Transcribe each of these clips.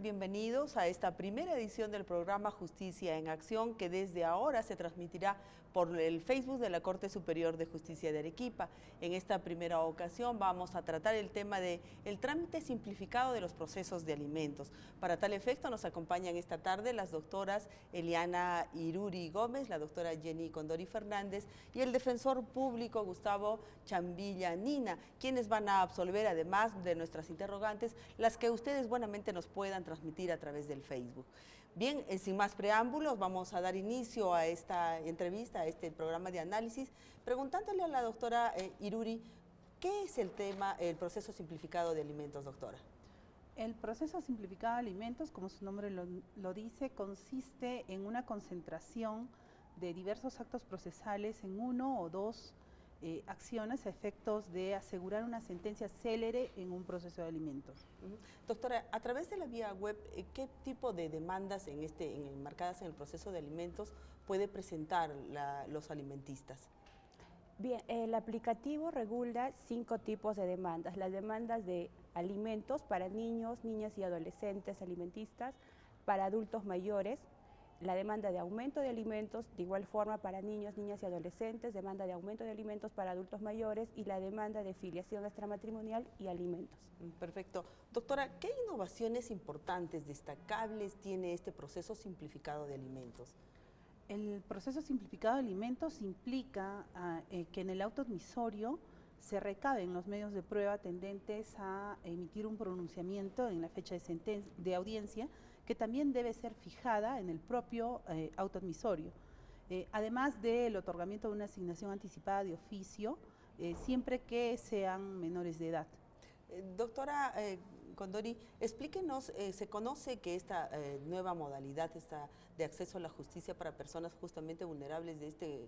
bienvenidos a esta primera edición del programa Justicia en Acción, que desde ahora se transmitirá por el Facebook de la Corte Superior de Justicia de Arequipa. En esta primera ocasión vamos a tratar el tema del trámite simplificado de los procesos de alimentos. Para tal efecto nos acompañan esta tarde las doctoras Eliana Iruri Gómez, la doctora Jenny Condori Fernández y el defensor público Gustavo Chambilla Nina, quienes van a absolver, además de nuestras interrogantes, las que ustedes buenamente nos puedan transmitir a través del Facebook. Bien, sin más preámbulos, vamos a dar inicio a esta entrevista, a este programa de análisis, preguntándole a la doctora Iruri, ¿qué es el proceso simplificado de alimentos, doctora? El proceso simplificado de alimentos, como su nombre lo dice, consiste en una concentración de diversos actos procesales en uno o dos acciones a efectos de asegurar una sentencia célere en un proceso de alimentos. Doctora, a través de la vía web, ¿qué tipo de demandas enmarcadas en el proceso de alimentos puede presentar los alimentistas? Bien, el aplicativo regula 5 tipos de demandas. Las demandas de alimentos para niños, niñas y adolescentes alimentistas, para adultos mayores, la demanda de aumento de alimentos, de igual forma para niños, niñas y adolescentes, demanda de aumento de alimentos para adultos mayores y la demanda de filiación extramatrimonial y alimentos. Perfecto. Doctora, ¿qué innovaciones importantes, destacables tiene este proceso simplificado de alimentos? El proceso simplificado de alimentos implica que en el auto admisorio se recaben los medios de prueba tendentes a emitir un pronunciamiento en la fecha de audiencia, que también debe ser fijada en el propio auto admisorio, además del otorgamiento de una asignación anticipada de oficio, siempre que sean menores de edad. Doctora Condori, explíquenos, se conoce que esta nueva modalidad de acceso a la justicia para personas justamente vulnerables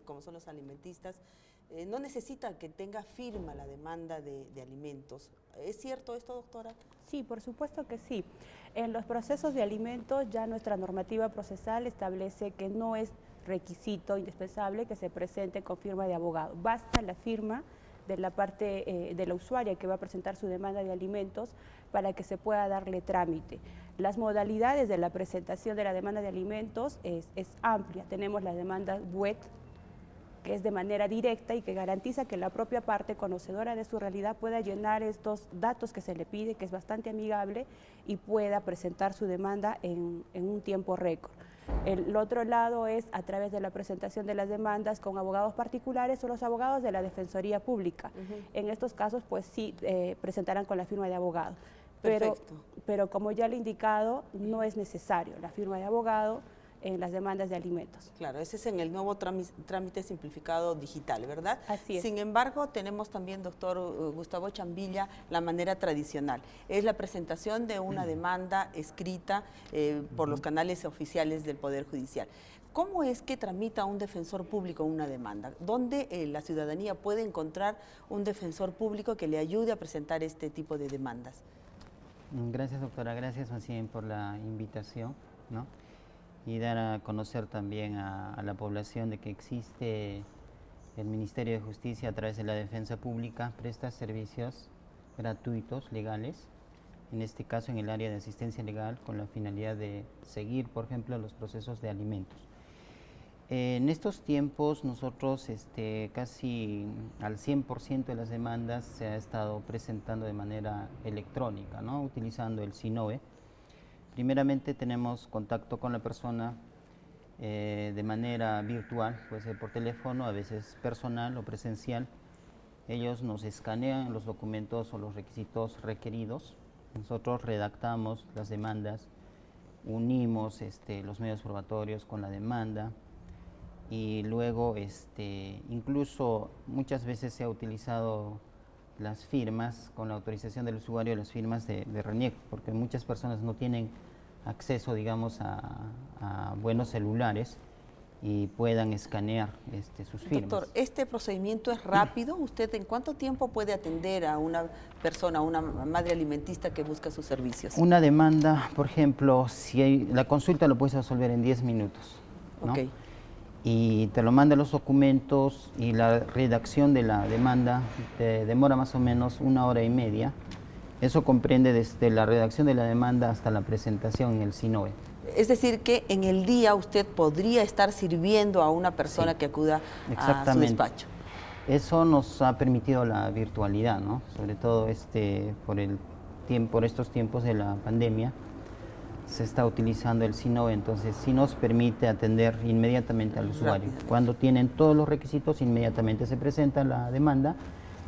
como son los alimentistas, no necesita que tenga firma la demanda de alimentos. ¿Es cierto esto, doctora? Sí, por supuesto que sí. En los procesos de alimentos ya nuestra normativa procesal establece que no es requisito indispensable que se presente con firma de abogado. Basta la firma de la parte de la usuaria que va a presentar su demanda de alimentos para que se pueda darle trámite. Las modalidades de la presentación de la demanda de alimentos es amplia. Tenemos la demanda web, que es de manera directa y que garantiza que la propia parte conocedora de su realidad pueda llenar estos datos que se le pide, que es bastante amigable, y pueda presentar su demanda en un tiempo récord. El otro lado es a través de la presentación de las demandas con abogados particulares o los abogados de la Defensoría Pública. En estos casos, pues sí, presentarán con la firma de abogado. Pero como ya le he indicado, no es necesario la firma de abogado en las demandas de alimentos. Claro, ese es en el nuevo trámite simplificado digital, ¿verdad? Así es. Sin embargo, tenemos también, doctor Gustavo Chambilla, la manera tradicional. Es la presentación de una demanda escrita por los canales oficiales del Poder Judicial. ¿Cómo es que tramita un defensor público una demanda? ¿Dónde la ciudadanía puede encontrar un defensor público que le ayude a presentar este tipo de demandas? Gracias, doctora. Gracias, más bien, por la invitación, ¿no? Y dar a conocer también a la población de que existe el Ministerio de Justicia a través de la Defensa Pública, presta servicios gratuitos, legales, en este caso en el área de asistencia legal, con la finalidad de seguir, por ejemplo, los procesos de alimentos. En estos tiempos nosotros casi al 100% de las demandas se ha estado presentando de manera electrónica, ¿no? Utilizando el SINOE. Primeramente tenemos contacto con la persona de manera virtual, puede ser por teléfono, a veces personal o presencial. Ellos nos escanean los documentos o los requisitos requeridos. Nosotros redactamos las demandas, unimos los medios probatorios con la demanda y luego incluso muchas veces se ha utilizado las firmas, con la autorización del usuario, las firmas de reniego, porque muchas personas no tienen acceso, digamos, a buenos celulares y puedan escanear sus firmas. Doctor, ¿este procedimiento es rápido? ¿Usted en cuánto tiempo puede atender a una persona, a una madre alimentista que busca sus servicios? Una demanda, por ejemplo, la consulta lo puedes resolver en 10 minutos, ¿no? Okay. Y te lo manda los documentos y la redacción de la demanda te demora más o menos 1 hora y media Eso comprende desde la redacción de la demanda hasta la presentación en el SINOE. Es decir, que en el día usted podría estar sirviendo a una persona Sí, que acuda a su despacho. Eso nos ha permitido la virtualidad, ¿no? Sobre todo por estos tiempos de la pandemia, se está utilizando el SINOE, entonces sí nos permite atender inmediatamente al usuario. Cuando tienen todos los requisitos, inmediatamente se presenta la demanda,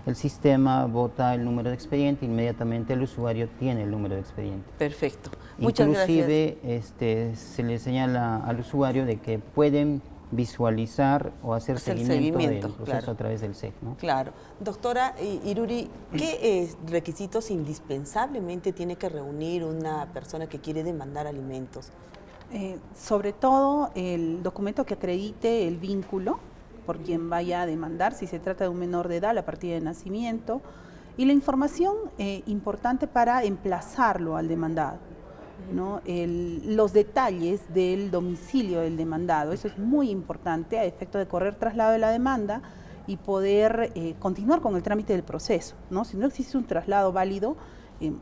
el sistema vota el número de expediente, inmediatamente el usuario tiene el número de expediente. Perfecto. Muchas gracias. Inclusive se le señala al usuario de que pueden visualizar o hacer seguimiento del proceso, claro, a través del SEC, ¿no? Claro. Doctora Iruri, ¿qué requisitos indispensablemente tiene que reunir una persona que quiere demandar alimentos? Sobre todo el documento que acredite el vínculo por quien vaya a demandar, si se trata de un menor de edad, la partida de nacimiento, y la información importante para emplazarlo al demandado, ¿no? Los detalles del domicilio del demandado, eso es muy importante a efecto de correr traslado de la demanda y poder continuar con el trámite del proceso, ¿no? Si no existe un traslado válido,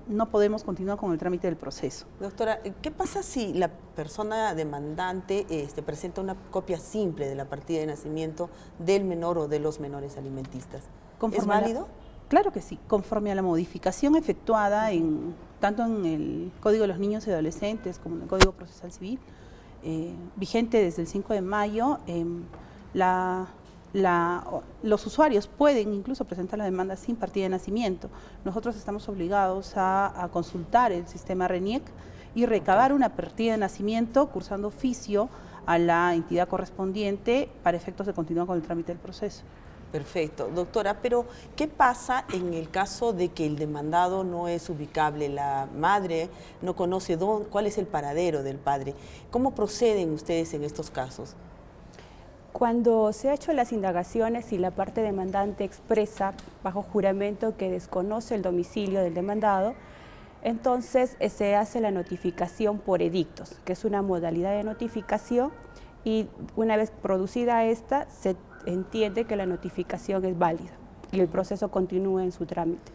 no podemos continuar con el trámite del proceso. Doctora, ¿qué pasa si la persona demandante presenta una copia simple de la partida de nacimiento del menor o de los menores alimentistas? ¿Es válido? Claro que sí, conforme a la modificación efectuada tanto en el Código de los Niños y Adolescentes como en el Código Procesal Civil, vigente desde el 5 de mayo, los usuarios pueden incluso presentar la demanda sin partida de nacimiento. Nosotros estamos obligados a consultar el sistema RENIEC y recabar una partida de nacimiento cursando oficio a la entidad correspondiente para efectos de continuar con el trámite del proceso. Perfecto. Doctora, pero ¿qué pasa en el caso de que el demandado no es ubicable? La madre no conoce cuál es el paradero del padre. ¿Cómo proceden ustedes en estos casos? Cuando se han hecho las indagaciones y la parte demandante expresa bajo juramento que desconoce el domicilio del demandado, entonces se hace la notificación por edictos, que es una modalidad de notificación, y una vez producida esta, se entiende que la notificación es válida y el proceso continúa en su trámite.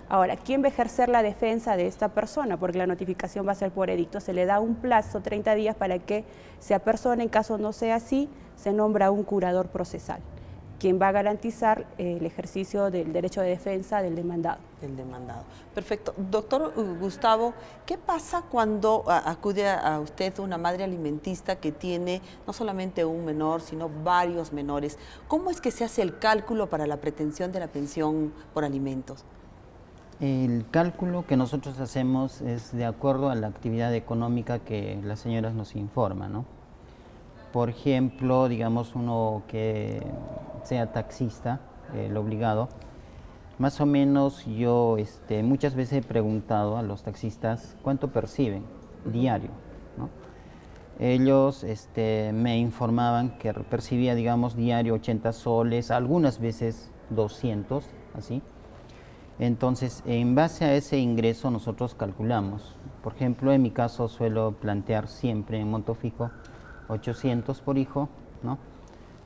Ahora, ¿quién va a ejercer la defensa de esta persona? Porque la notificación va a ser por edicto. Se le da un plazo, 30 días, para que se apersone. En caso no sea así, se nombra un curador procesal, quien va a garantizar el ejercicio del derecho de defensa del demandado. Del demandado. Perfecto. Doctor Gustavo, ¿qué pasa cuando acude a usted una madre alimentista que tiene no solamente un menor, sino varios menores? ¿Cómo es que se hace el cálculo para la pretensión de la pensión por alimentos? El cálculo que nosotros hacemos es de acuerdo a la actividad económica que las señoras nos informan, ¿no? Por ejemplo, digamos uno que sea taxista, el obligado, más o menos yo muchas veces he preguntado a los taxistas cuánto perciben diario, ¿no? Ellos me informaban que percibía, digamos, diario 80 soles, algunas veces 200, así. Entonces, en base a ese ingreso nosotros calculamos. Por ejemplo, en mi caso suelo plantear siempre en monto fijo 800 por hijo, ¿no?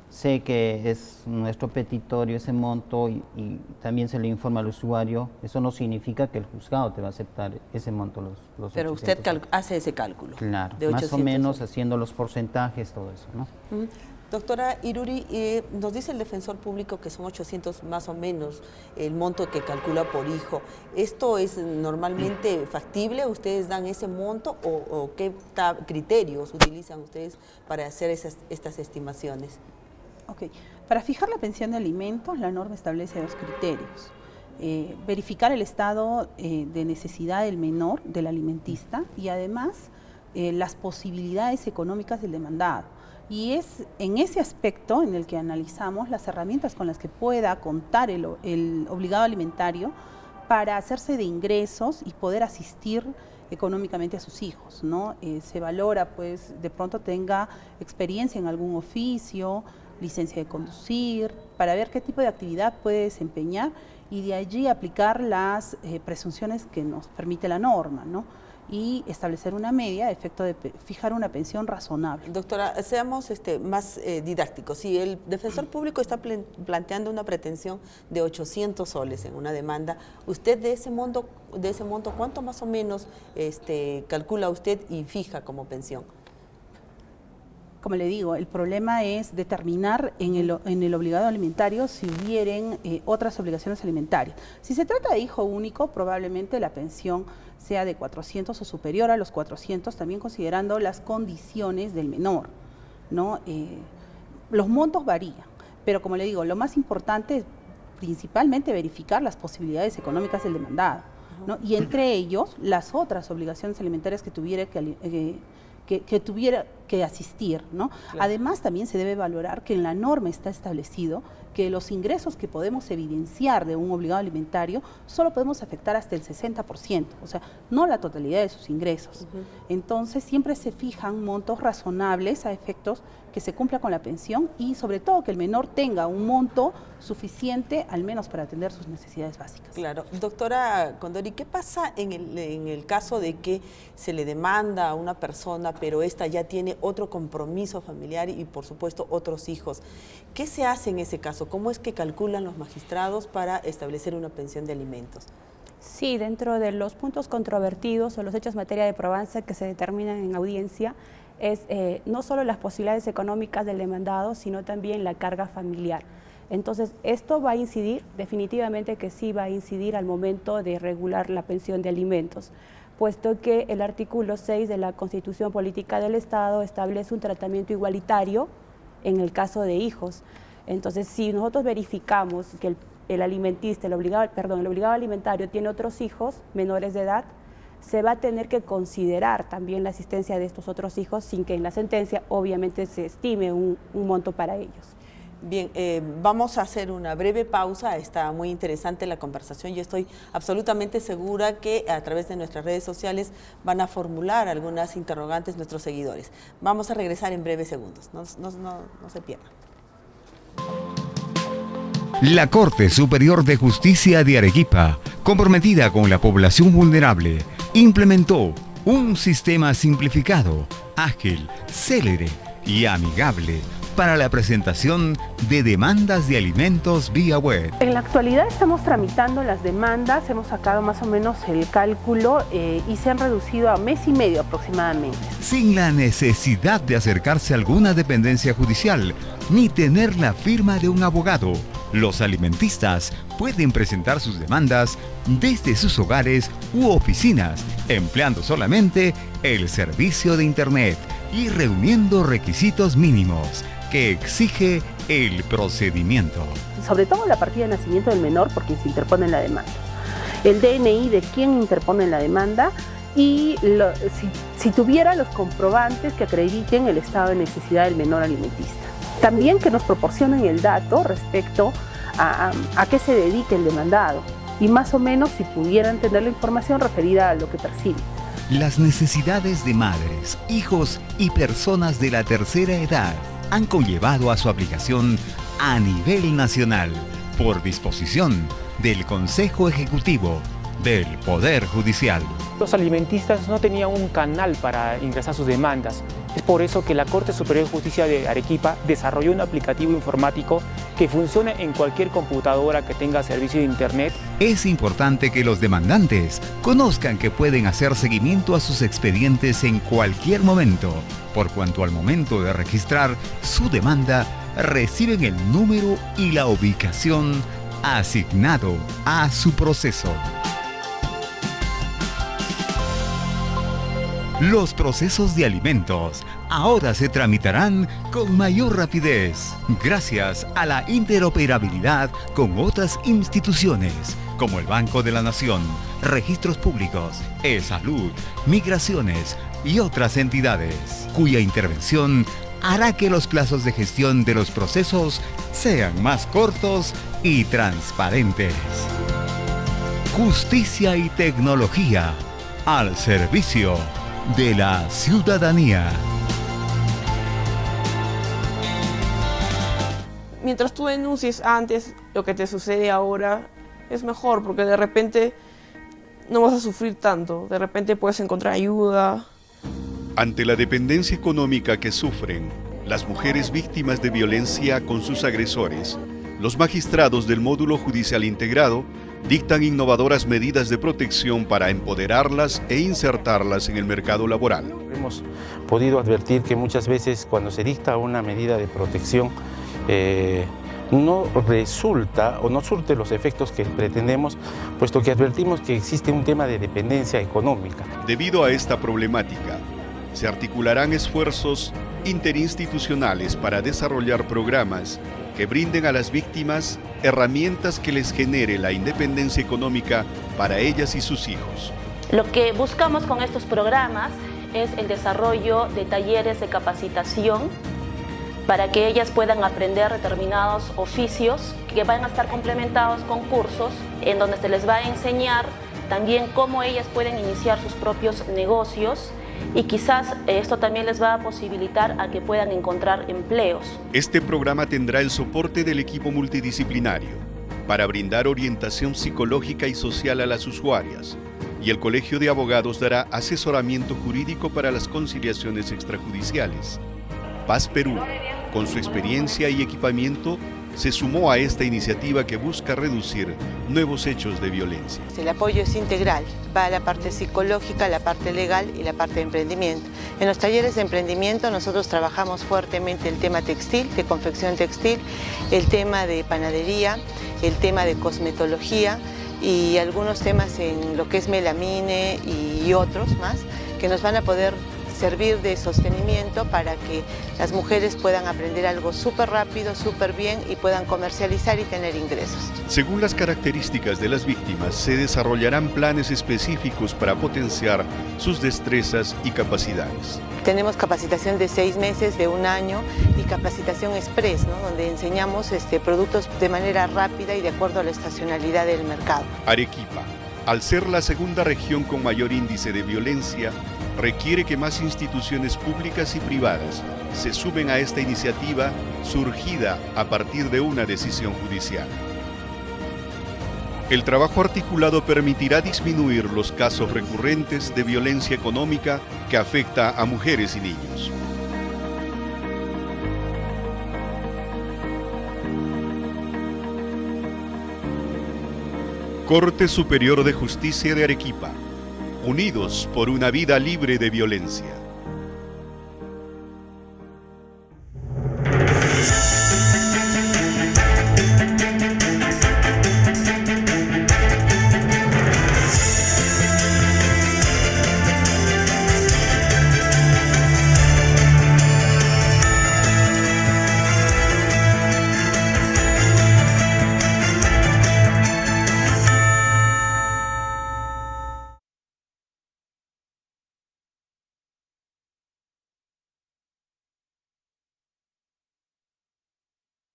Sé que es nuestro petitorio ese monto y también se le informa al usuario. Eso no significa que el juzgado te va a aceptar ese monto, los Pero 800. usted hace ese cálculo. Claro, de 800 más o menos soles. haciendo los porcentajes, todo eso, ¿no? Doctora Iruri, nos dice el defensor público que son 800 más o menos el monto que calcula por hijo. ¿Esto es normalmente factible? ¿Ustedes dan ese monto o qué criterios utilizan ustedes para hacer estas estimaciones? Ok. Para fijar la pensión de alimentos, la norma establece dos criterios. Verificar el estado de necesidad del menor, del alimentista, y además las posibilidades económicas del demandado. Y es en ese aspecto en el que analizamos las herramientas con las que pueda contar el obligado alimentario para hacerse de ingresos y poder asistir económicamente a sus hijos, ¿no? Se valora, pues, de pronto tenga experiencia en algún oficio, licencia de conducir, para ver qué tipo de actividad puede desempeñar y de allí aplicar las presunciones que nos permite la norma, ¿no? y establecer una media a efecto de fijar una pensión razonable. Doctora, seamos más didácticos. Si el defensor público está planteando una pretensión de 800 soles en una demanda, ¿usted de ese monto cuánto más o menos calcula usted y fija como pensión? Como le digo, el problema es determinar en el obligado alimentario si hubieren otras obligaciones alimentarias. Si se trata de hijo único, probablemente la pensión sea de 400 o superior a los 400, también considerando las condiciones del menor, ¿no? Los montos varían, pero como le digo, lo más importante es principalmente verificar las posibilidades económicas del demandado, ¿no? Y entre ellos, las otras obligaciones alimentarias que tuviera que asistir, ¿no? Claro. Además, también se debe valorar que en la norma está establecido que los ingresos que podemos evidenciar de un obligado alimentario solo podemos afectar hasta el 60%, o sea, no la totalidad de sus ingresos. Entonces, siempre se fijan montos razonables a efectos que se cumpla con la pensión y sobre todo que el menor tenga un monto suficiente al menos para atender sus necesidades básicas. Claro. Doctora Condori, ¿qué pasa en el caso de que se le demanda a una persona, pero esta ya tiene otro compromiso familiar y por supuesto otros hijos? ¿Qué se hace en ese caso? ¿Cómo es que calculan los magistrados para establecer una pensión de alimentos? Sí, dentro de los puntos controvertidos o los hechos materia de probanza que se determinan en audiencia, es no solo las posibilidades económicas del demandado, sino también la carga familiar. Entonces, esto va a incidir, definitivamente que sí va a incidir al momento de regular la pensión de alimentos, puesto que el artículo 6 de la Constitución Política del Estado establece un tratamiento igualitario en el caso de hijos. Entonces, si nosotros verificamos que el alimentista, el obligado alimentario tiene otros hijos menores de edad, se va a tener que considerar también la asistencia de estos otros hijos sin que en la sentencia obviamente se estime un monto para ellos. Bien, vamos a hacer una breve pausa. Está muy interesante la conversación. Yo estoy absolutamente segura que a través de nuestras redes sociales van a formular algunas interrogantes nuestros seguidores. Vamos a regresar en breves segundos. No se pierdan. La Corte Superior de Justicia de Arequipa, comprometida con la población vulnerable, implementó un sistema simplificado, ágil, célere y amigable para la presentación de demandas de alimentos vía web. En la actualidad estamos tramitando las demandas, hemos sacado más o menos el cálculo y se han reducido a mes y medio aproximadamente. Sin la necesidad de acercarse a alguna dependencia judicial ni tener la firma de un abogado, los alimentistas pueden presentar sus demandas desde sus hogares u oficinas, empleando solamente el servicio de Internet y reuniendo requisitos mínimos que exige el procedimiento. Sobre todo la partida de nacimiento del menor por quien se interpone en la demanda, el DNI de quien interpone en la demanda y si tuviera los comprobantes que acrediten el estado de necesidad del menor alimentista. También que nos proporcionen el dato respecto a qué se dedique el demandado y más o menos si pudieran tener la información referida a lo que percibe. Las necesidades de madres, hijos y personas de la tercera edad han conllevado a su aplicación a nivel nacional por disposición del Consejo Ejecutivo del Poder Judicial. Los alimentistas no tenían un canal para ingresar sus demandas. Es por eso que la Corte Superior de Justicia de Arequipa desarrolló un aplicativo informático que funcione en cualquier computadora que tenga servicio de Internet. Es importante que los demandantes conozcan que pueden hacer seguimiento a sus expedientes en cualquier momento, por cuanto al momento de registrar su demanda reciben el número y la ubicación asignado a su proceso. Los procesos de alimentos ahora se tramitarán con mayor rapidez gracias a la interoperabilidad con otras instituciones como el Banco de la Nación, Registros Públicos, E-Salud, Migraciones y otras entidades, cuya intervención hará que los plazos de gestión de los procesos sean más cortos y transparentes. Justicia y tecnología al servicio de la ciudadanía. Mientras tú denuncies antes lo que te sucede ahora, es mejor, porque de repente no vas a sufrir tanto, de repente puedes encontrar ayuda. Ante la dependencia económica que sufren las mujeres víctimas de violencia con sus agresores, los magistrados del módulo judicial integrado dictan innovadoras medidas de protección para empoderarlas e insertarlas en el mercado laboral. Hemos podido advertir que muchas veces cuando se dicta una medida de protección no resulta o no surte los efectos que pretendemos, puesto que advertimos que existe un tema de dependencia económica. Debido a esta problemática, se articularán esfuerzos interinstitucionales para desarrollar programas que brinden a las víctimas herramientas que les genere la independencia económica para ellas y sus hijos. Lo que buscamos con estos programas es el desarrollo de talleres de capacitación para que ellas puedan aprender determinados oficios que van a estar complementados con cursos en donde se les va a enseñar también cómo ellas pueden iniciar sus propios negocios y quizás esto también les va a posibilitar a que puedan encontrar empleos. Este programa tendrá el soporte del equipo multidisciplinario para brindar orientación psicológica y social a las usuarias, y el Colegio de Abogados dará asesoramiento jurídico para las conciliaciones extrajudiciales. Paz Perú, con su experiencia y equipamiento, se sumó a esta iniciativa que busca reducir nuevos hechos de violencia. El apoyo es integral, va a la parte psicológica, la parte legal y la parte de emprendimiento. En los talleres de emprendimiento nosotros trabajamos fuertemente el tema textil, de confección textil, el tema de panadería, el tema de cosmetología y algunos temas en lo que es melamine y otros más que nos van a poder servir de sostenimiento para que las mujeres puedan aprender algo súper rápido, súper bien y puedan comercializar y tener ingresos. Según las características de las víctimas, se desarrollarán planes específicos para potenciar sus destrezas y capacidades. Tenemos capacitación de 6 meses, de 1 año y capacitación express, ¿no? Donde enseñamos productos de manera rápida y de acuerdo a la estacionalidad del mercado. Arequipa, al ser la segunda región con mayor índice de violencia, requiere que más instituciones públicas y privadas se sumen a esta iniciativa surgida a partir de una decisión judicial. El trabajo articulado permitirá disminuir los casos recurrentes de violencia económica que afecta a mujeres y niños. Corte Superior de Justicia de Arequipa. Unidos por una vida libre de violencia.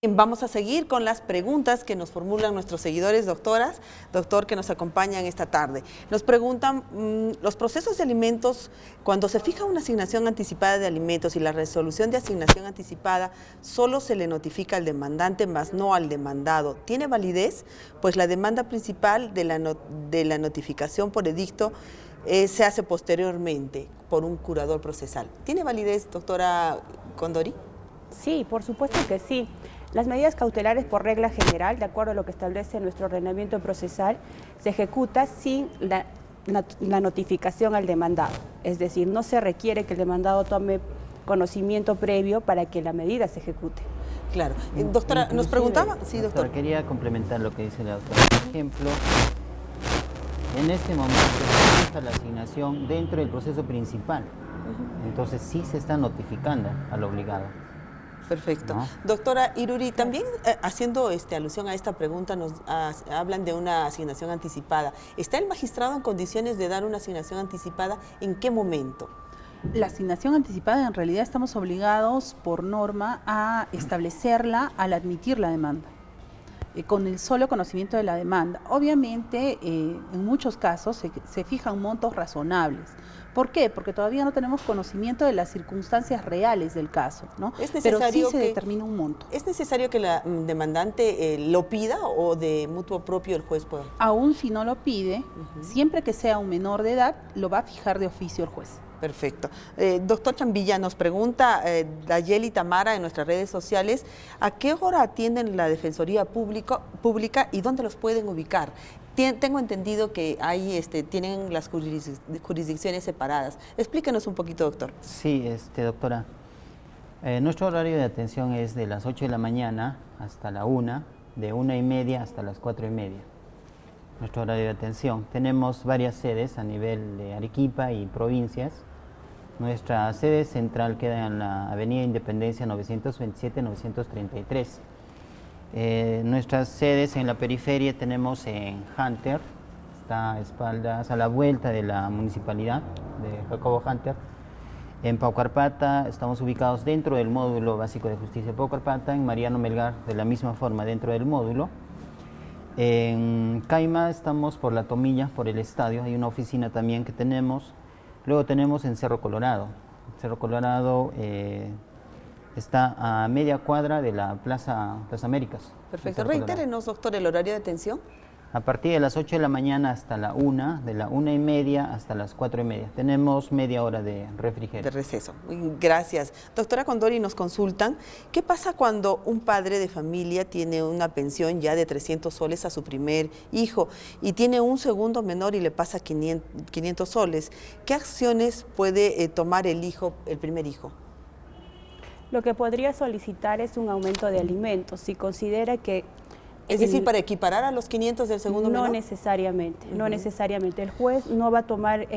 Vamos a seguir con las preguntas que nos formulan nuestros seguidores, doctor que nos acompañan esta tarde. Nos preguntan, los procesos de alimentos, cuando se fija una asignación anticipada de alimentos y la resolución de asignación anticipada, solo se le notifica al demandante, más no al demandado. ¿Tiene validez? Pues la demanda principal de la notificación por edicto se hace posteriormente por un curador procesal. ¿Tiene validez, doctora Condori? Sí, por supuesto que sí. Las medidas cautelares por regla general, de acuerdo a lo que establece nuestro ordenamiento procesal, se ejecuta sin la notificación al demandado. Es decir, no se requiere que el demandado tome conocimiento previo para que la medida se ejecute. Claro. Doctora, ¿nos preguntaba? Sí, doctor. Quería complementar lo que dice la doctora. Por ejemplo, en este momento se fija la asignación dentro del proceso principal. Entonces sí se está notificando al obligado. Perfecto. ¿No? Doctora Iruri, también haciendo alusión a esta pregunta, nos hablan de una asignación anticipada. ¿Está el magistrado en condiciones de dar una asignación anticipada? ¿En qué momento? La asignación anticipada, en realidad estamos obligados por norma a establecerla al admitir la demanda. con el solo conocimiento de la demanda. Obviamente, en muchos casos se fijan montos razonables. ¿Por qué? Porque todavía no tenemos conocimiento de las circunstancias reales del caso, ¿no? Pero sí se determina un monto. ¿Es necesario que la demandante lo pida o de mutuo propio el juez pueda? Aún si no lo pide, siempre que sea un menor de edad, lo va a fijar de oficio el juez. Perfecto. Doctor Chambilla, nos pregunta Dayeli Tamara en nuestras redes sociales, ¿a qué hora atienden la Defensoría Pública y dónde los pueden ubicar? Tengo entendido que ahí tienen las jurisdicciones separadas. Explíquenos un poquito, doctor. Sí, doctora. Nuestro horario de atención es de las 8 de la mañana hasta la 1, de 1:30 hasta las 4:30. Nuestro horario de atención. Tenemos varias sedes a nivel de Arequipa y provincias. Nuestra sede central queda en la Avenida Independencia 927-933. Nuestras sedes en la periferia tenemos en Hunter, está a espaldas, a la vuelta de la municipalidad de Jacobo Hunter. En Paucarpata estamos ubicados dentro del módulo básico de justicia de Paucarpata, en Mariano Melgar de la misma forma dentro del módulo. En Caima estamos por La Tomilla, por el estadio, hay una oficina también que tenemos. Luego tenemos en Cerro Colorado. Cerro Colorado está a media cuadra de la Plaza Américas. Perfecto. Reitérenos, doctor, el horario de atención. A partir de las 8 de la mañana hasta la 1, de la 1:30 hasta las 4:30. Tenemos media hora de refrigerio. De receso. Gracias. Doctora Condori, nos consultan, ¿qué pasa cuando un padre de familia tiene una pensión ya de 300 soles a su primer hijo y tiene un segundo menor y le pasa 500 soles? ¿Qué acciones puede tomar el primer hijo? Lo que podría solicitar es un aumento de alimentos, si considera que... Es decir, para equiparar a los 500 del segundo menor. No necesariamente, no necesariamente. El juez no va a tomar,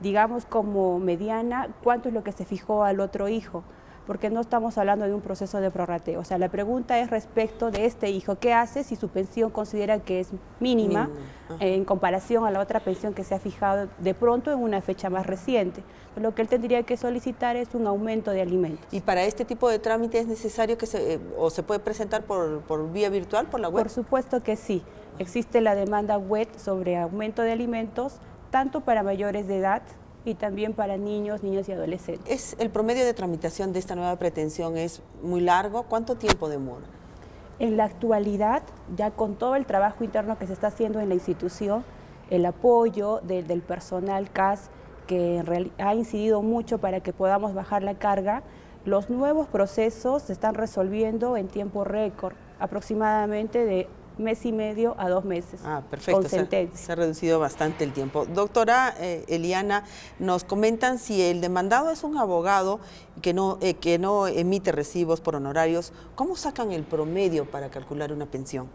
digamos, como mediana cuánto es lo que se fijó al otro hijo, porque no estamos hablando de un proceso de prorrateo. O sea, la pregunta es respecto de este hijo, ¿qué hace si su pensión considera que es mínima en comparación a la otra pensión que se ha fijado de pronto en una fecha más reciente? Lo que él tendría que solicitar es un aumento de alimentos. ¿Y para este tipo de trámite es necesario que se puede presentar por vía virtual, por la web? Por supuesto que sí. Existe la demanda web sobre aumento de alimentos, tanto para mayores de edad y también para niños y adolescentes. ¿El promedio de tramitación de esta nueva pretensión es muy largo? ¿Cuánto tiempo demora? En la actualidad, ya con todo el trabajo interno que se está haciendo en la institución, el apoyo del personal CAS, que ha incidido mucho para que podamos bajar la carga, los nuevos procesos se están resolviendo en tiempo récord, aproximadamente de 1 mes y medio a 2 meses. Perfecto, con sentencia. Se ha reducido bastante el tiempo. Doctora Eliana, nos comentan si el demandado es un abogado que no emite recibos por honorarios, ¿cómo sacan el promedio para calcular una pensión?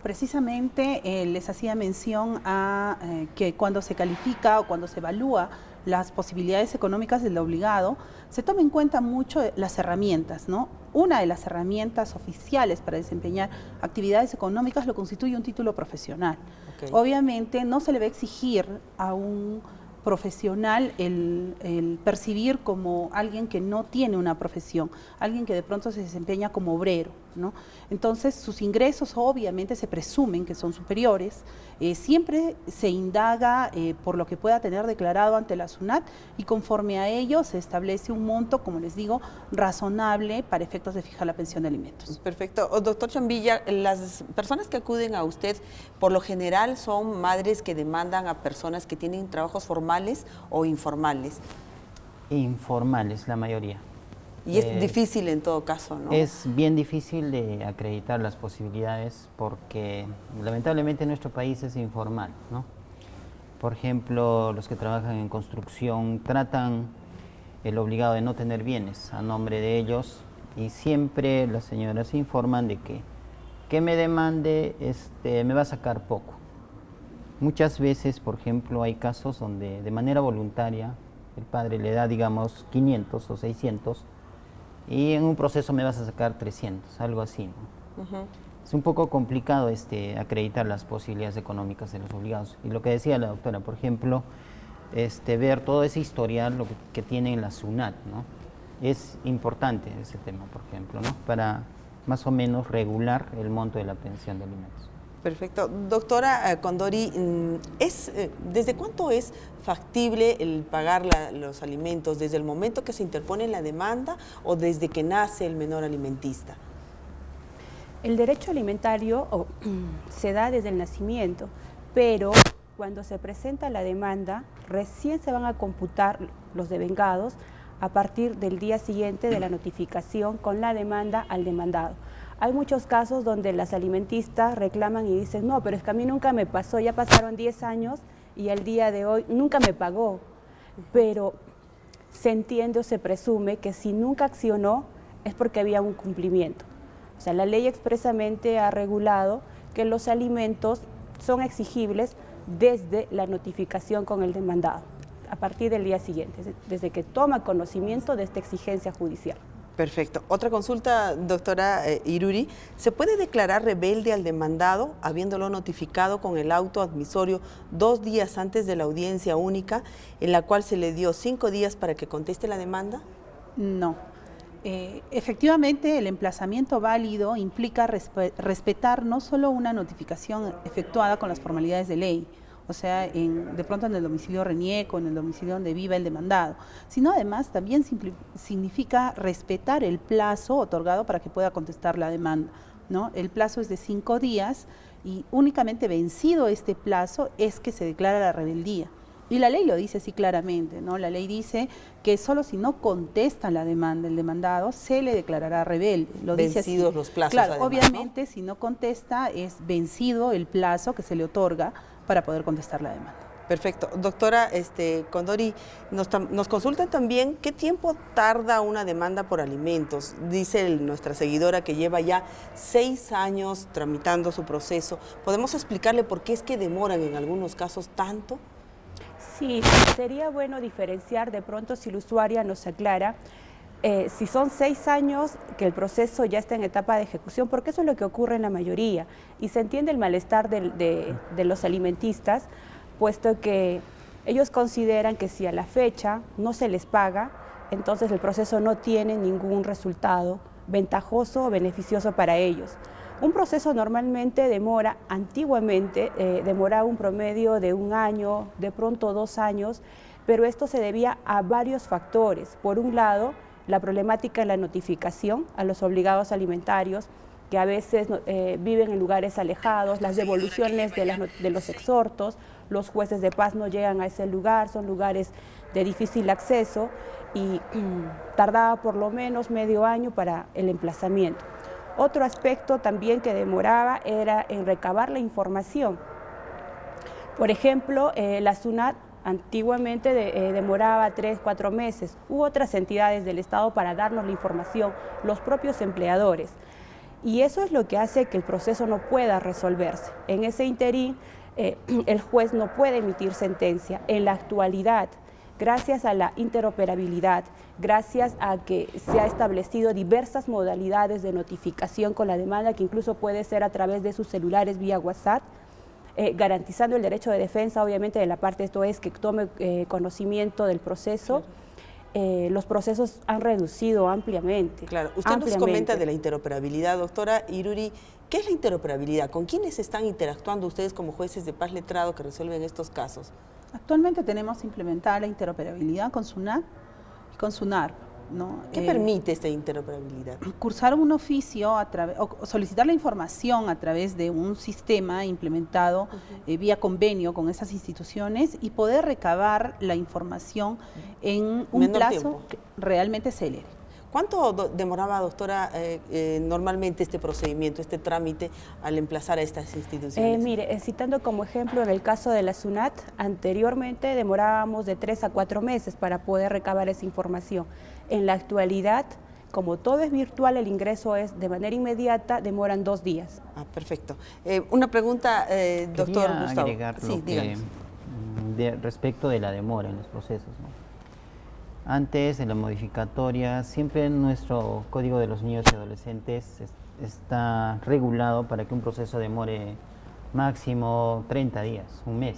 Precisamente les hacía mención a que cuando se califica o cuando se evalúa las posibilidades económicas del obligado, se toma en cuenta mucho las herramientas, ¿no? Una de las herramientas oficiales para desempeñar actividades económicas lo constituye un título profesional. Obviamente no se le va a exigir a un profesional el percibir como alguien que no tiene una profesión, alguien que de pronto se desempeña como obrero, ¿no? Entonces sus ingresos obviamente se presumen que son superiores, siempre se indaga por lo que pueda tener declarado ante la SUNAT y conforme a ello se establece un monto, como les digo, razonable para efectos de fijar la pensión de alimentos. Perfecto. Doctor Chambilla, las personas que acuden a usted por lo general son madres que demandan a personas que tienen trabajos formales o informales. Informales, la mayoría. Y es difícil en todo caso, ¿no? Es bien difícil de acreditar las posibilidades porque lamentablemente nuestro país es informal, ¿no? Por ejemplo, los que trabajan en construcción tratan el obligado de no tener bienes a nombre de ellos y siempre las señoras informan de que me demande me va a sacar poco. Muchas veces, por ejemplo, hay casos donde de manera voluntaria el padre le da, digamos, 500 o 600 y en un proceso me vas a sacar 300, algo así, ¿no? Es un poco complicado acreditar las posibilidades económicas de los obligados. Y lo que decía la doctora, por ejemplo, ver todo ese historial lo que tiene en la SUNAT, ¿no? Es importante ese tema, por ejemplo, ¿no? Para más o menos regular el monto de la pensión de alimentos. Perfecto. Doctora Condori, ¿desde cuánto es factible el pagar los alimentos? ¿Desde el momento que se interpone la demanda o desde que nace el menor alimentista? El derecho alimentario se da desde el nacimiento, pero cuando se presenta la demanda, recién se van a computar los devengados a partir del día siguiente de la notificación con la demanda al demandado. Hay muchos casos donde las alimentistas reclaman y dicen, no, pero es que a mí nunca me pasó, ya pasaron 10 años y el día de hoy nunca me pagó. Pero se entiende o se presume que si nunca accionó es porque había un cumplimiento. O sea, la ley expresamente ha regulado que los alimentos son exigibles desde la notificación con el demandado, a partir del día siguiente, desde que toma conocimiento de esta exigencia judicial. Perfecto. Otra consulta, doctora Iruri. ¿Se puede declarar rebelde al demandado habiéndolo notificado con el auto admisorio 2 días antes de la audiencia única, en la cual se le dio 5 días para que conteste la demanda? No. Efectivamente, el emplazamiento válido implica respetar no solo una notificación efectuada con las formalidades de ley, o sea, de pronto en el domicilio renieco, en el domicilio donde viva el demandado, sino además también significa respetar el plazo otorgado para que pueda contestar la demanda, ¿no? El plazo es de 5 días y únicamente vencido este plazo es que se declara la rebeldía. Y la ley lo dice así claramente, ¿no? La ley dice que solo si no contesta la demanda el demandado se le declarará rebelde. Lo dice así. Vencidos los plazos. Claro, además, obviamente, ¿no? Si no contesta es vencido el plazo que se le otorga para poder contestar la demanda. Perfecto. Doctora Condori, nos consultan también qué tiempo tarda una demanda por alimentos. Dice nuestra seguidora que lleva ya 6 años tramitando su proceso. ¿Podemos explicarle por qué es que demoran en algunos casos tanto? Sí, sería bueno diferenciar de pronto si la usuaria nos aclara si son 6 años que el proceso ya está en etapa de ejecución, porque eso es lo que ocurre en la mayoría. Y se entiende el malestar de los alimentistas, puesto que ellos consideran que si a la fecha no se les paga, entonces el proceso no tiene ningún resultado ventajoso o beneficioso para ellos. Un proceso normalmente antiguamente demoraba un promedio de 1 año, de pronto 2 años, pero esto se debía a varios factores. Por un lado, la problemática en la notificación a los obligados alimentarios, que a veces viven en lugares alejados, las devoluciones de los exhortos, los jueces de paz no llegan a ese lugar, son lugares de difícil acceso y tardaba por lo menos medio año para el emplazamiento. Otro aspecto también que demoraba era en recabar la información. Por ejemplo, la SUNAT antiguamente demoraba 3, 4 meses, u otras entidades del Estado para darnos la información, los propios empleadores. Y eso es lo que hace que el proceso no pueda resolverse. En ese interín, el juez no puede emitir sentencia. En la actualidad, gracias a la interoperabilidad, gracias a que se ha establecido diversas modalidades de notificación con la demanda, que incluso puede ser a través de sus celulares vía WhatsApp, garantizando el derecho de defensa, obviamente de la parte, esto es que tome conocimiento del proceso. Los procesos han reducido ampliamente. Claro, usted nos comenta de la interoperabilidad, doctora Iruri. ¿Qué es la interoperabilidad? ¿Con quiénes están interactuando ustedes como jueces de paz letrado que resuelven estos casos? Actualmente tenemos implementada la interoperabilidad con SUNAT y con SUNARP, ¿no? ¿Qué permite esta interoperabilidad? Cursar un oficio, o solicitar la información a través de un sistema implementado vía convenio con esas instituciones y poder recabar la información en un plazo realmente célere. ¿Cuánto demoraba, doctora, normalmente este procedimiento, este trámite al emplazar a estas instituciones? Mire, citando como ejemplo en el caso de la SUNAT, anteriormente demorábamos de 3 a 4 meses para poder recabar esa información. En la actualidad, como todo es virtual, el ingreso es de manera inmediata, demoran 2 días. Ah, perfecto. Una pregunta, doctor Gustavo. Agregar respecto de la demora en los procesos, ¿no? Antes, en la modificatoria, siempre en nuestro Código de los Niños y Adolescentes está regulado para que un proceso demore máximo 30 días, 1 mes.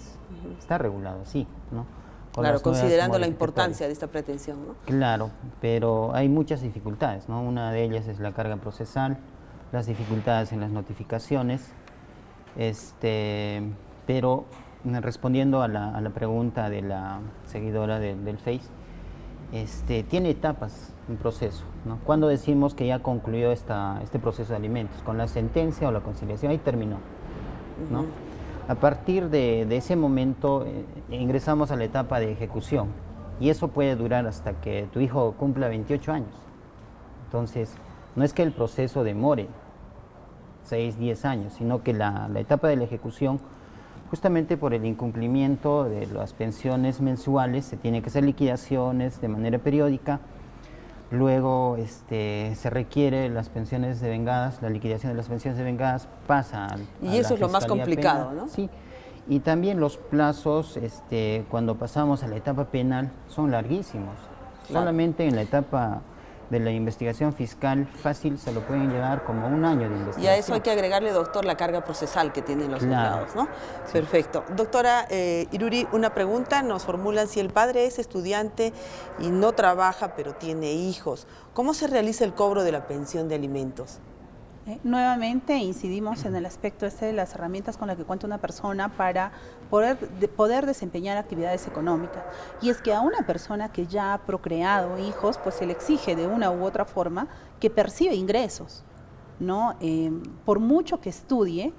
Está regulado, sí, ¿no? Claro, considerando la importancia de esta pretensión, ¿no? Claro, pero hay muchas dificultades, ¿no? Una de ellas es la carga procesal, las dificultades en las notificaciones, pero respondiendo a la pregunta de la seguidora del Face, tiene etapas un proceso, ¿no? Cuando decimos que ya concluyó este proceso de alimentos, con la sentencia o la conciliación, ahí terminó, ¿no? A partir de ese momento ingresamos a la etapa de ejecución y eso puede durar hasta que tu hijo cumpla 28 años. Entonces, no es que el proceso demore 6, 10 años, sino que la etapa de la ejecución, justamente por el incumplimiento de las pensiones mensuales, se tienen que hacer liquidaciones de manera periódica. Luego se requiere las pensiones devengadas, la liquidación de las pensiones devengadas pasa a y eso es lo más complicado, penal, ¿no? Sí, y también los plazos, cuando pasamos a la etapa penal, son larguísimos. Claro. Solamente en la etapa de la investigación fiscal fácil se lo pueden llevar como un año de investigación. Y a eso hay que agregarle, doctor, la carga procesal que tienen los juzgados, ¿no? Sí. Perfecto. Doctora Iruri, una pregunta, nos formulan: si el padre es estudiante y no trabaja pero tiene hijos, ¿cómo se realiza el cobro de la pensión de alimentos? Nuevamente incidimos en el aspecto de las herramientas con las que cuenta una persona para poder desempeñar actividades económicas. Y es que a una persona que ya ha procreado hijos, pues se le exige de una u otra forma que percibe ingresos, ¿no? Por mucho que estudie,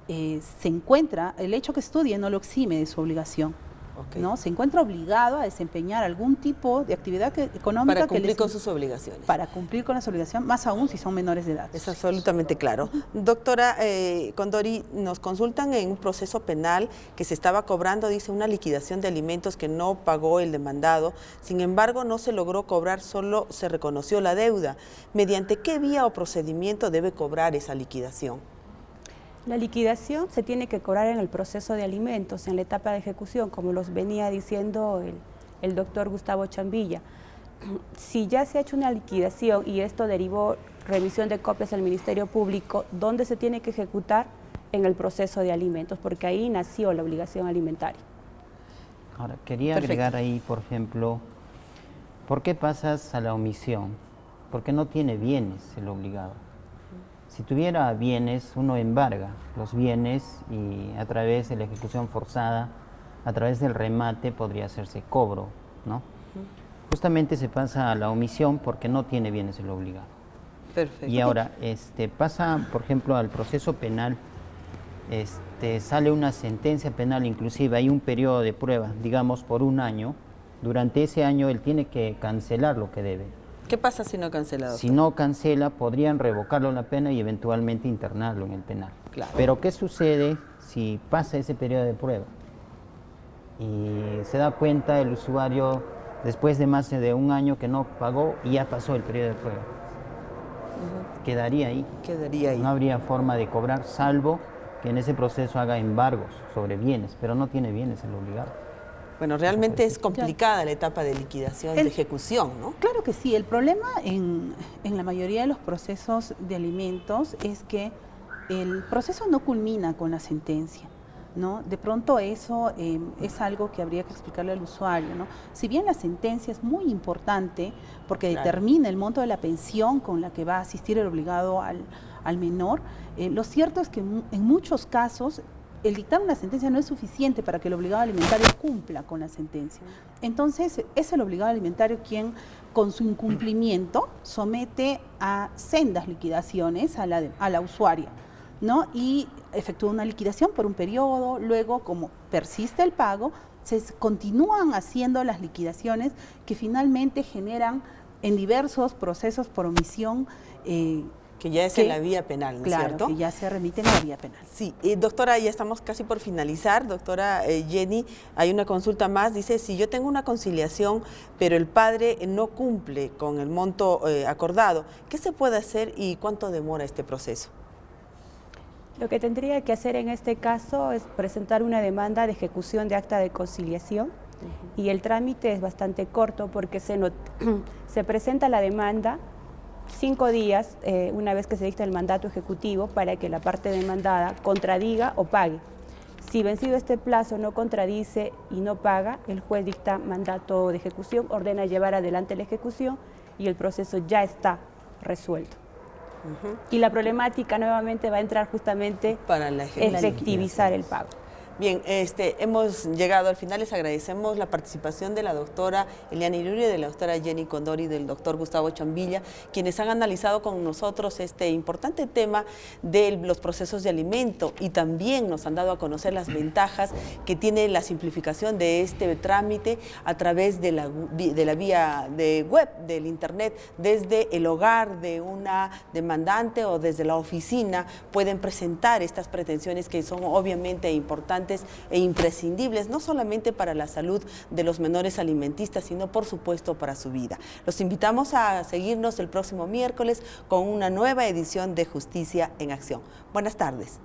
se encuentra, el hecho que estudie no lo exime de su obligación. Okay. ¿No? Se encuentra obligado a desempeñar algún tipo de actividad económica para cumplir con sus obligaciones. Para cumplir con las obligaciones, más aún si son menores de edad. Es absolutamente claro. Doctora Condori, nos consultan en un proceso penal que se estaba cobrando, dice, una liquidación de alimentos que no pagó el demandado. Sin embargo, no se logró cobrar, solo se reconoció la deuda. ¿Mediante qué vía o procedimiento debe cobrar esa liquidación? La liquidación se tiene que cobrar en el proceso de alimentos, en la etapa de ejecución, como los venía diciendo el doctor Gustavo Chambilla. Si ya se ha hecho una liquidación y esto derivó remisión de copias al Ministerio Público, ¿dónde se tiene que ejecutar? En el proceso de alimentos, porque ahí nació la obligación alimentaria. Ahora, quería agregar ahí, por ejemplo, ¿por qué pasas a la omisión? Porque no tiene bienes el obligado. Si tuviera bienes, uno embarga los bienes y a través de la ejecución forzada, a través del remate, podría hacerse cobro, ¿no? Justamente se pasa a la omisión porque no tiene bienes el obligado. Perfecto. Y ahora, pasa, por ejemplo, al proceso penal, sale una sentencia penal, inclusive hay un periodo de prueba, digamos, por un año. Durante ese año él tiene que cancelar lo que debe. ¿Qué pasa si no cancela? Si no cancela, podrían revocarlo la pena y eventualmente internarlo en el penal. Claro. Pero ¿qué sucede si pasa ese periodo de prueba? Y se da cuenta el usuario después de más de un año que no pagó y ya pasó el periodo de prueba. Quedaría ahí. Quedaría ahí. No habría forma de cobrar, salvo que en ese proceso haga embargos sobre bienes, pero no tiene bienes el obligado. Bueno, realmente es complicada la etapa de liquidación, de ejecución, ¿no? Claro que sí. El problema en la mayoría de los procesos de alimentos es que el proceso no culmina con la sentencia, ¿no? De pronto eso es algo que habría que explicarle al usuario, ¿no? Si bien la sentencia es muy importante porque determina el monto de la pensión con la que va a asistir el obligado al menor, lo cierto es que en muchos casos el dictar una sentencia no es suficiente para que el obligado alimentario cumpla con la sentencia. Entonces, es el obligado alimentario quien, con su incumplimiento, somete a sendas liquidaciones a la usuaria, ¿no? Y efectúa una liquidación por un periodo, luego, como persiste el pago, se continúan haciendo las liquidaciones que finalmente generan en diversos procesos por omisión que ya es en la vía penal, ¿no es cierto? Claro, que ya se remite en la vía penal. Sí, doctora, ya estamos casi por finalizar. Doctora Jenny, hay una consulta más. Dice, si yo tengo una conciliación, pero el padre no cumple con el monto acordado, ¿qué se puede hacer y cuánto demora este proceso? Lo que tendría que hacer en este caso es presentar una demanda de ejecución de acta de conciliación y el trámite es bastante corto porque se presenta la demanda 5 días una vez que se dicta el mandato ejecutivo para que la parte demandada contradiga o pague. Si vencido este plazo no contradice y no paga, el juez dicta mandato de ejecución, ordena llevar adelante la ejecución y el proceso ya está resuelto. Y la problemática nuevamente va a entrar justamente para la efectivizar el pago. Bien, hemos llegado al final. Les agradecemos la participación de la doctora Eliana Iruria, de la doctora Jenny Condori, del doctor Gustavo Chambilla, quienes han analizado con nosotros este importante tema de los procesos de alimento, y también nos han dado a conocer las ventajas que tiene la simplificación de este trámite a través de la vía de web, del internet. Desde el hogar de una demandante o desde la oficina pueden presentar estas pretensiones, que son obviamente importantes e imprescindibles, no solamente para la salud de los menores alimentistas, sino por supuesto para su vida. Los invitamos a seguirnos el próximo miércoles con una nueva edición de Justicia en Acción. Buenas tardes.